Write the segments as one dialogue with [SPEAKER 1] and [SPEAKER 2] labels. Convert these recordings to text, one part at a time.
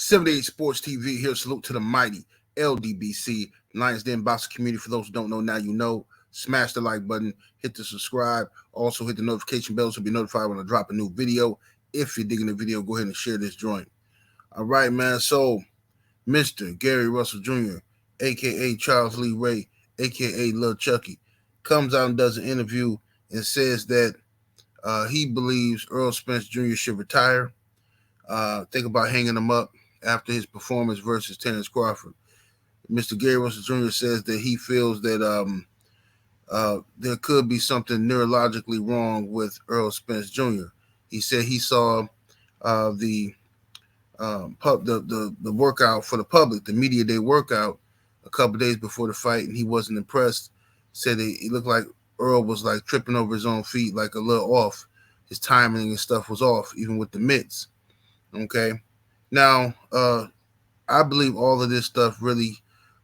[SPEAKER 1] 78 Sports TV here. Salute to the mighty ldbc Lions Den boxing community. For those who don't know, now you know. Smash the like button, hit the subscribe, also hit the notification bell to be notified when I drop a new video. If you're digging the video, go ahead and share this joint. All right, man. So Mr. Garry Russell Jr., aka Charles Lee Ray, aka Lil Chucky, comes out and does an interview and says that he believes Errol Spence Jr. should retire. Think about hanging him up after his performance versus Terrence Crawford. Mr. Garry Russell Jr. says that he feels that there could be something neurologically wrong with Errol Spence Jr. He said he saw the workout for the public, the media day workout, a couple days before the fight, and he wasn't impressed. Said it looked like Earl was like tripping over his own feet, like a little off. His timing and stuff was off, even with the mitts. Okay, now I believe all of this stuff really,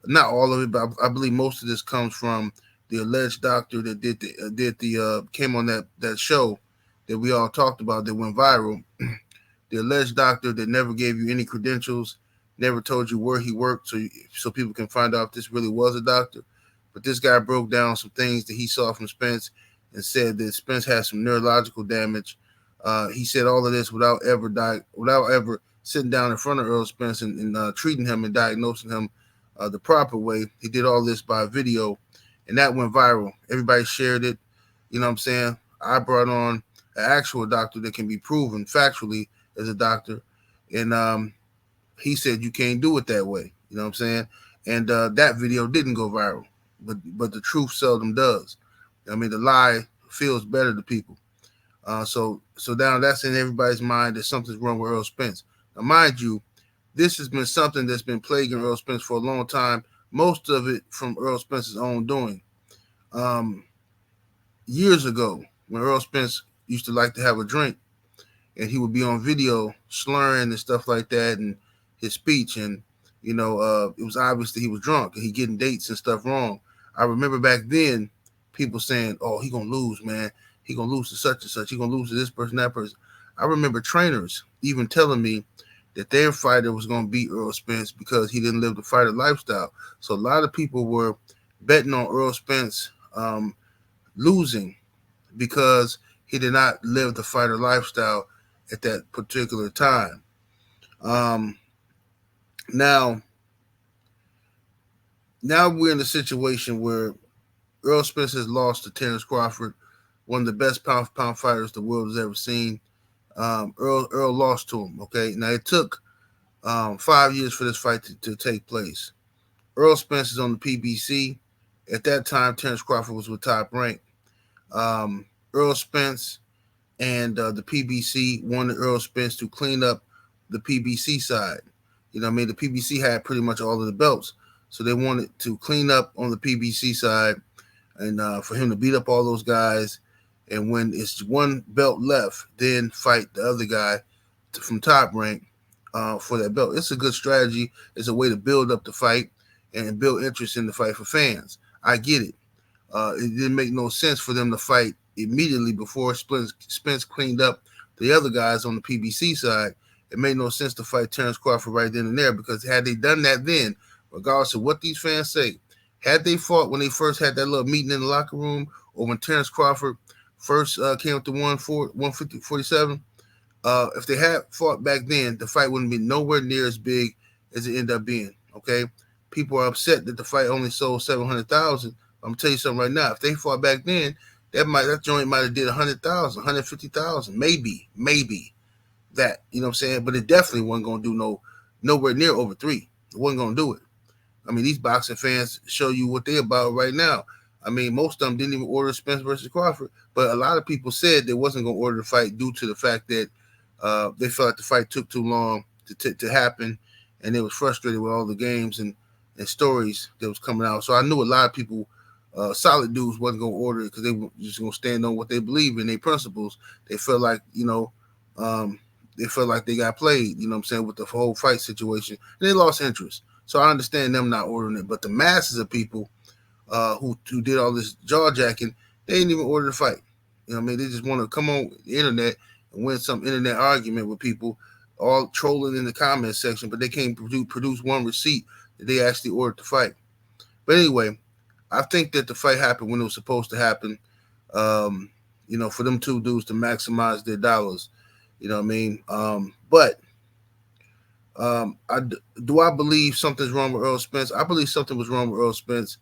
[SPEAKER 1] not all of it, but I believe most of this comes from the alleged doctor that came on that show that we all talked about that went viral. The alleged doctor that never gave you any credentials, never told you where he worked, so people can find out if this really was a doctor. But this guy broke down some things that he saw from Spence and said that Spence had some neurological damage. He said all of this without ever sitting down in front of Errol Spence and treating him and diagnosing him the proper way. He did all this by video, and that went viral. Everybody shared it. You know what I'm saying? I brought on an actual doctor that can be proven factually as a doctor, and he said you can't do it that way. You know what I'm saying? And that video didn't go viral, but the truth seldom does. I mean, the lie feels better to people. So now that's in everybody's mind that something's wrong with Errol Spence. Now, mind you, this has been something that's been plaguing Errol Spence for a long time, most of it from Errol Spence's own doing. Years ago, when Errol Spence used to like to have a drink, and he would be on video slurring and stuff like that, and his speech, and it was obvious that he was drunk and he getting dates and stuff wrong. I remember back then people saying, "Oh, he gonna lose, man. He gonna lose to such and such. He gonna lose to this person, that person." I remember trainers even telling me that their fighter was gonna beat Errol Spence because he didn't live the fighter lifestyle. So a lot of people were betting on Errol Spence losing because he did not live the fighter lifestyle at that particular time. Now we're in a situation where Errol Spence has lost to Terrence Crawford, one of the best pound-for-pound fighters the world has ever seen. Earl lost to him. Okay, now it took 5 years for this fight to take place. Errol Spence is on the PBC. At that time, Terrence Crawford was with Top Rank. Errol Spence and the PBC wanted Errol Spence to clean up the PBC side. You know what I mean? The PBC had pretty much all of the belts. So they wanted to clean up on the PBC side and for him to beat up all those guys. And when it's one belt left, then fight the other guy from Top Rank for that belt. It's a good strategy. It's a way to build up the fight and build interest in the fight for fans. I get it. It didn't make no sense for them to fight immediately before Spence cleaned up the other guys on the PBC side. It made no sense to fight Terrence Crawford right then and there, because had they done that then, regardless of what these fans say, had they fought when they first had that little meeting in the locker room, or when Terrence Crawford first came up to 147, if they had fought back then, the fight wouldn't be nowhere near as big as it ended up being. Okay, people are upset that the fight only sold 700,000. I'm gonna tell you something right now. If they fought back then, that joint might have did 100,000, 150,000, maybe that. You know what I'm saying? But it definitely wasn't gonna do nowhere near over 3. It wasn't gonna do it. I mean, these boxing fans show you what they're about right now. I mean, most of them didn't even order Spence versus Crawford, but a lot of people said they wasn't going to order the fight due to the fact that they felt like the fight took too long to happen, and they was frustrated with all the games and stories that was coming out. So I knew a lot of people, solid dudes, wasn't going to order it because they were just going to stand on what they believe in, their principles. They felt like, they felt like they got played, you know what I'm saying, with the whole fight situation, and they lost interest. So I understand them not ordering it, but the masses of people who did all this jaw jacking, they didn't even order the fight. You know what I mean? They just want to come on the internet and win some internet argument with people all trolling in the comment section, but they can't produce one receipt that they actually ordered the fight. But anyway, I think that the fight happened when it was supposed to happen. Um, for them two dudes to maximize their dollars. You know what I mean? But I do I believe something's wrong with Errol Spence? I believe something was wrong with Errol Spence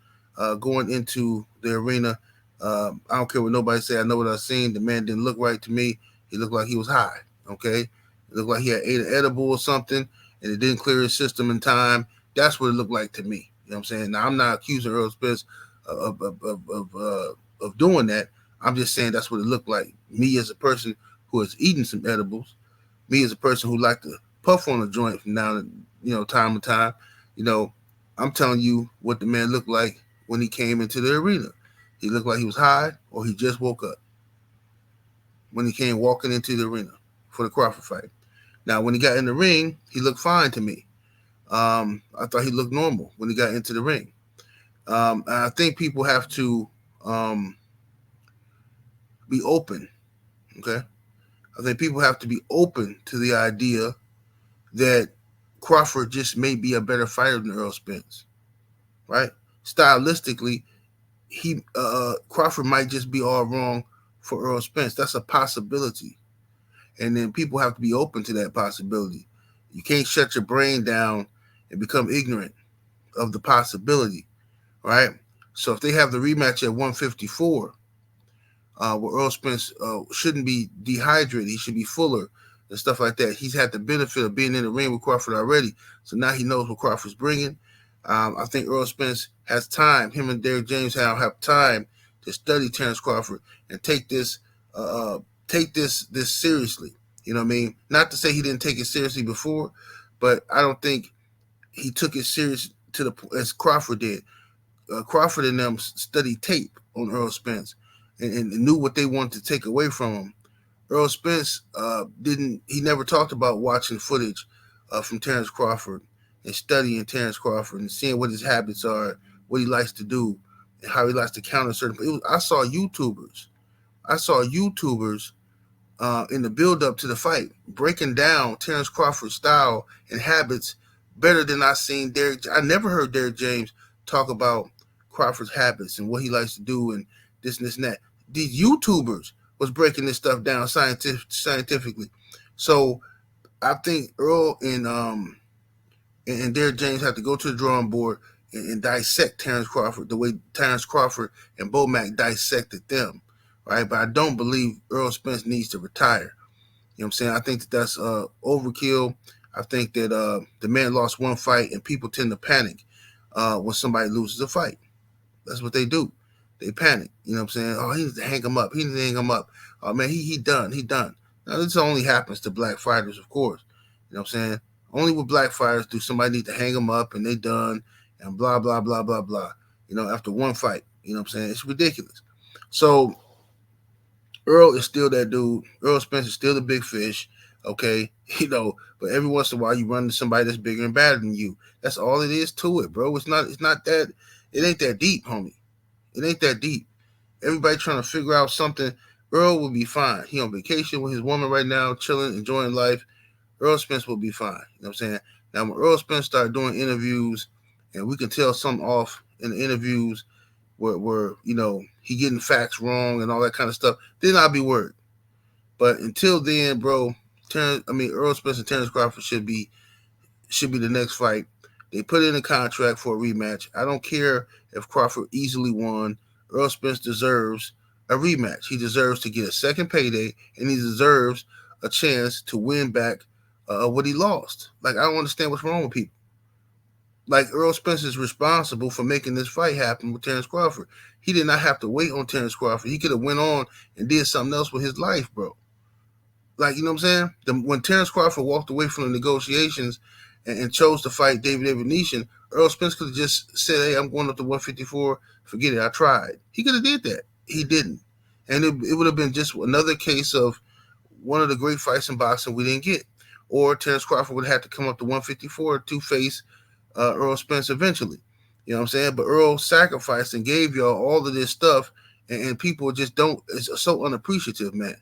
[SPEAKER 1] going into the arena. I don't care what nobody say. I know what I've seen. The man didn't look right to me. He looked like he was high. Okay, it looked like he had ate an edible or something, and it didn't clear his system in time. That's what it looked like to me. You know what I'm saying? Now I'm not accusing Errol Spence of doing that. I'm just saying that's what it looked like. Me as a person who has eaten some edibles, me as a person who like to puff on a joint from now to time to time, you know, I'm telling you what the man looked like when he came into the arena. He looked like he was high or he just woke up when he came walking into the arena for the Crawford fight. Now, when he got in the ring, he looked fine to me. I thought he looked normal when he got into the ring. And I think people have to be open. Okay, I think people have to be open to the idea that Crawford just may be a better fighter than Errol Spence, right? Stylistically, he Crawford might just be all wrong for Errol Spence. That's a possibility, and then people have to be open to that possibility. You can't shut your brain down and become ignorant of the possibility, right? So if they have the rematch at 154, where Earl Spence shouldn't be dehydrated, he should be fuller and stuff like that. He's had the benefit of being in the ring with Crawford already, so now he knows what Crawford's bringing. I think Earl Spence has time. Him and Derrick James have time to study Terrence Crawford and take this seriously. You know what I mean? Not to say he didn't take it seriously before, but I don't think he took it serious to the as Crawford did. Crawford and them studied tape on Earl Spence and knew what they wanted to take away from him. Earl Spence didn't. He never talked about watching footage from Terrence Crawford and studying Terrence Crawford and seeing what his habits are, what he likes to do, and how he likes to counter certain. I saw YouTubers. In the build up to the fight breaking down Terrence Crawford's style and habits better than I seen Derrick. I never heard Derrick James talk about Crawford's habits and what he likes to do and this and that. These YouTubers was breaking this stuff down scientifically. So I think Earl and Derrick James have to go to the drawing board and dissect Terrence Crawford the way Terrence Crawford and Bomac dissected them, right? But I don't believe Earl Spence needs to retire. You know what I'm saying? I think that's overkill. I think that the man lost one fight, and people tend to panic when somebody loses a fight. That's what they do. They panic. You know what I'm saying? Oh, he needs to hang him up. He needs to hang him up. Oh, man, he done. He done. Now, this only happens to black fighters, of course. You know what I'm saying? Only with black fighters do somebody need to hang them up and they done and blah, blah, blah, blah, blah. You know, after one fight. You know what I'm saying? It's ridiculous. So, Earl is still that dude. Earl Spence is still the big fish, okay? But every once in a while you run into somebody that's bigger and badder than you. That's all it is to it, bro. It's not that, it ain't that deep, homie. It ain't that deep. Everybody trying to figure out something. Earl will be fine. He on vacation with his woman right now, chilling, enjoying life. Earl Spence will be fine. You know what I'm saying? Now, when Earl Spence started doing interviews, and we can tell something off in the interviews where he getting facts wrong and all that kind of stuff, then I'll be worried. But until then, bro, Earl Spence and Terrence Crawford should be the next fight. They put in a contract for a rematch. I don't care if Crawford easily won. Earl Spence deserves a rematch. He deserves to get a second payday, and he deserves a chance to win back what he lost. Like, I don't understand what's wrong with people. Like, Earl Spence is responsible for making this fight happen with Terrence Crawford. He did not have to wait on Terrence Crawford. He could have went on and did something else with his life, bro. Like, you know what I'm saying? When Terrence Crawford walked away from the negotiations and chose to fight David Evanesian, Earl Spence could have just said, hey, I'm going up to 154. Forget it. I tried. He could have did that. He didn't. And it would have been just another case of one of the great fights in boxing we didn't get. Or Terrence Crawford would have to come up to 154 to face Earl Spence eventually. You know what I'm saying? But Earl sacrificed and gave y'all all of this stuff, and people just don't, it's so unappreciative, man.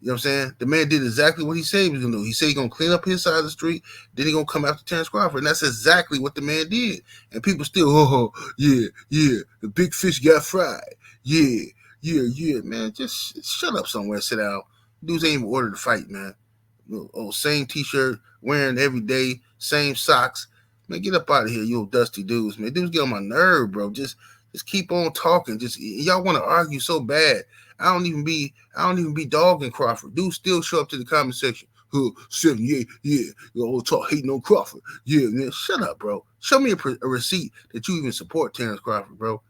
[SPEAKER 1] You know what I'm saying? The man did exactly what he said he was gonna do. He said he's gonna clean up his side of the street, then he's gonna come after Terrence Crawford. And that's exactly what the man did. And people still, oh yeah, the big fish got fried. Yeah. Man, just shut up somewhere, sit down. Dudes ain't even ordered to fight, man. Same t-shirt, wearing every day, same socks. Man, get up out of here, you old dusty dudes, man. Dudes get on my nerve, bro. Just keep on talking. Just y'all want to argue so bad. I don't even be dogging Crawford. Dudes still show up to the comment section. Seven, yeah. You all talk hating on Crawford. Yeah, man. Shut up, bro. Show me a receipt that you even support Terrence Crawford, bro.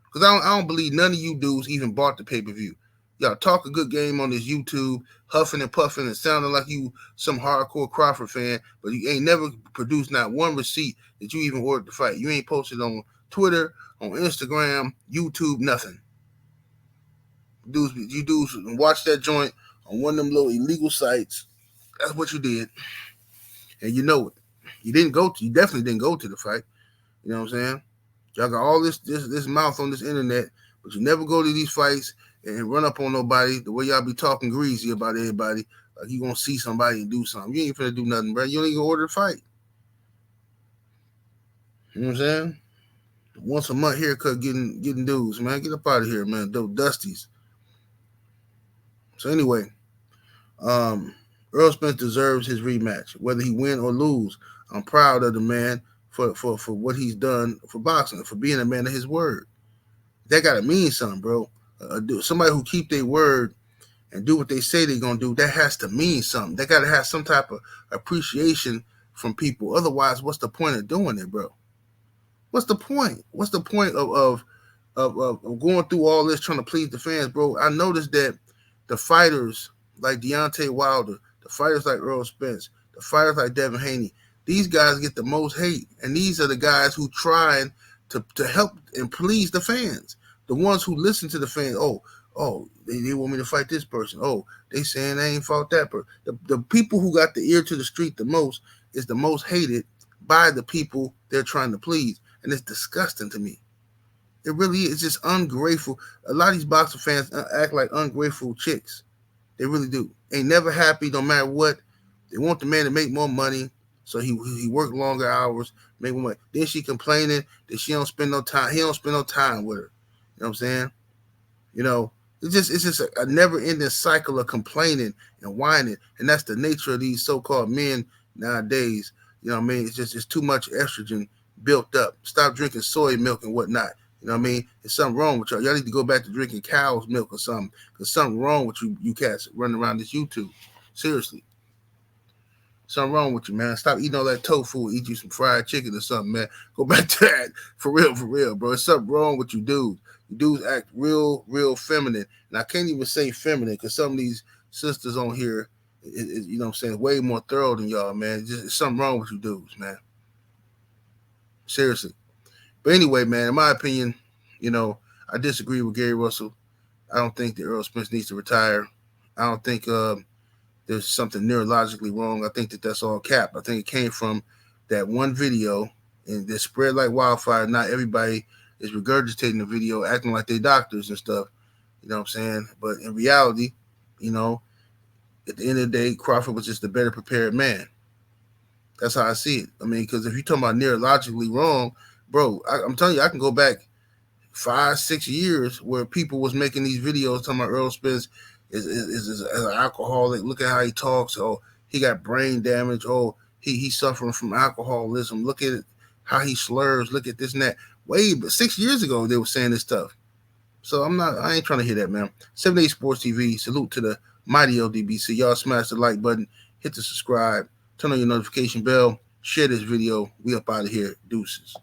[SPEAKER 1] Because I don't believe none of you dudes even bought the pay-per-view. Y'all talk a good game on this YouTube, huffing and puffing and sounding like you some hardcore Crawford fan, but you ain't never produced not one receipt that you even ordered to fight. You ain't posted on Twitter, on Instagram, YouTube, nothing. You dudes watch that joint on one of them little illegal sites. That's what you did. And you know it. You definitely didn't go to the fight. You know what I'm saying? Y'all got all this mouth on this internet, but you never go to these fights and run up on nobody the way y'all be talking greasy about everybody. Like you gonna see somebody and do something. You ain't finna do nothing, bro. You don't even order a fight. You know what I'm saying? Once a month haircut getting dudes, man. Get up out of here, man. Those dusties. So anyway, Errol Spence deserves his rematch. Whether he win or lose, I'm proud of the man for what he's done for boxing, for being a man of his word. That gotta mean something, bro. Somebody who keep their word and do what they say they're gonna do, that has to mean something. They gotta have some type of appreciation from people. Otherwise, what's the point of doing it, bro? What's the point? What's the point of going through all this trying to please the fans, bro? I noticed that the fighters like Deontay Wilder, the fighters like Errol Spence, the fighters like Devin Haney, these guys get the most hate, and these are the guys who trying to help and please the fans. The ones who listen to the fans. They want me to fight this person. Oh, they saying they ain't fought that person. The people who got the ear to the street the most is the most hated by the people they're trying to please. And it's disgusting to me. It really is. It's just ungrateful. A lot of these boxing fans act like ungrateful chicks. They really do. Ain't never happy no matter what. They want the man to make more money, so he work longer hours, make more money. Then she complaining that she don't spend no time. He don't spend no time with her. You know what I'm saying? You know, it's just a never-ending cycle of complaining and whining, and that's the nature of these so-called men nowadays. You know what I mean? It's too much estrogen built up. Stop drinking soy milk and whatnot. You know what I mean? There's something wrong with y'all. Y'all need to go back to drinking cow's milk or something. There's something wrong with you cats running around this YouTube. Seriously. Something wrong with you, man. Stop eating all that tofu. Eat you some fried chicken or something, man. Go back to that. For real, bro. There's something wrong with you dudes. You dudes act real feminine. And I can't even say feminine because some of these sisters on here, you know what I'm saying, way more thorough than y'all, man. It's something wrong with you dudes, man. Seriously. But anyway, man, in my opinion, you know, I disagree with Gary Russell. I don't think that Errol Spence needs to retire. I don't think there's something neurologically wrong. I think that's all cap. I think it came from that one video and it spread like wildfire. Not everybody is regurgitating the video, acting like they doctors and stuff. You know what I'm saying? But in reality, you know, at the end of the day, Crawford was just a better prepared man. That's how I see it. I mean, because if you're talking about neurologically wrong, bro, I'm telling you, I can go back 5-6 years where people was making these videos talking about Errol Spence is an alcoholic. Look at how he talks. Oh, he got brain damage. Oh, he's suffering from alcoholism. Look at how he slurs. Look at this and that. But 6 years ago they were saying this stuff. So I ain't trying to hear that, man. 7 Sports TV. Salute to the mighty ldbc. Y'all smash the like button, hit the subscribe, turn on your notification bell, share this video. We up out of here. Deuces.